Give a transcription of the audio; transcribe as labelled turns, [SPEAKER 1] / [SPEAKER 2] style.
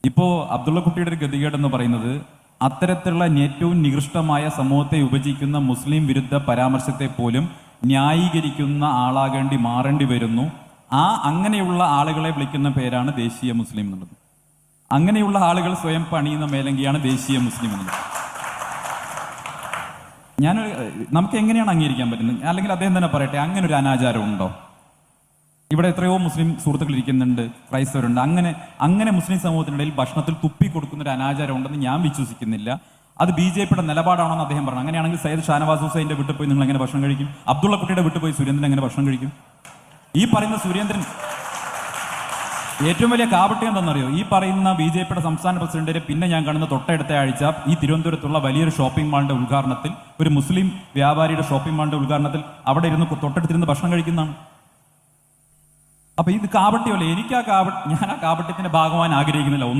[SPEAKER 1] ഇപ്പോ അബ്ദുള്ള കുട്ടിയുടെ ഒരു ഗതികേട് എന്ന് പറയുന്നത് അത്തരത്തിലുള്ള ഏറ്റവും നികൃഷ്ടമായ സമൂഹത്തെ വിഭജിക്കുന്ന മുസ്ലിം വിരുദ്ധ പരാമർശത്തെ പോലും ന്യായീകരിക്കുന്ന ആളാകേണ്ടി മാറേണ്ടി വരുന്നു. അങ്ങനെയുള്ള ആളുകളെ വിളിക്കുന്ന പേരാണ് ദേശീയ മുസ്ലിം എന്നുള്ളത്. അങ്ങനെയുള്ള ആളുകൾ സ്വയം പണിയുന്ന മേലങ്കിയാണ് ദേശീയ മുസ്ലിം എന്നുള്ളത്. നമുക്ക് എങ്ങനെയാണ് അംഗീകരിക്കാൻ പറ്റുന്നത്? അല്ലെങ്കിൽ അദ്ദേഹം തന്നെ പറയട്ടെ, അങ്ങനെ ഒരു അനാചാരം ഉണ്ടോ? ഇവിടെ എത്രയോ മുസ്ലിം സുഹൃത്തുക്കൾ ഇരിക്കുന്നുണ്ട്, ക്രൈസ്തവരുണ്ട്. അങ്ങനെ മുസ്ലിം സമൂഹത്തിനിടയിൽ ഭക്ഷണത്തിൽ തുപ്പി കൊടുക്കുന്ന ഒരു അനാചാരം ഉണ്ടെന്ന് ഞാൻ വിശ്വസിക്കുന്നില്ല. അത് BJPയുടെ നിലപാടാണെന്ന് അദ്ദേഹം പറഞ്ഞു. അങ്ങനെയാണെങ്കിൽ സയ്യിദ് ഷാനവാസ് ഹുസൈന്റെ വീട്ടിൽ പോയി നിങ്ങൾ എങ്ങനെ ഭക്ഷണം കഴിക്കും? അബ്ദുള്ള കുട്ടിയുടെ വീട്ടിൽ പോയി സുരേന്ദ്രൻ എങ്ങനെ ഭക്ഷണം കഴിക്കും? ഈ പറയുന്ന സുരേന്ദ്രൻ ഏറ്റവും വലിയ കാപട്യം എന്താണെന്നറിയോ? ഈ പറയുന്ന BJPയുടെ സംസ്ഥാന പ്രസിഡന്റിനെ പിന്നെ ഞാൻ കാണുന്ന തൊട്ടടുത്ത ആഴ്ച ഈ തിരുവനന്തപുരത്തുള്ള വലിയൊരു ഷോപ്പിംഗ് മാളിന്റെ ഉദ്ഘാടനത്തിൽ, ഒരു മുസ്ലിം വ്യാപാരിയുടെ ഷോപ്പിംഗ് മാളിന്റെ ഉദ്ഘാടനത്തിൽ അവിടെ ഇരുന്ന് തൊട്ടടുത്തിരുന്ന് ഭക്ഷണം കഴിക്കുന്നതാണ്. അപ്പൊ ഇത് കാപട്യമല്ലേ? ഞാൻ ആ കാപട്യത്തിന്റെ ഭാഗമാകാൻ ആഗ്രഹിക്കുന്നില്ല. ഒന്ന്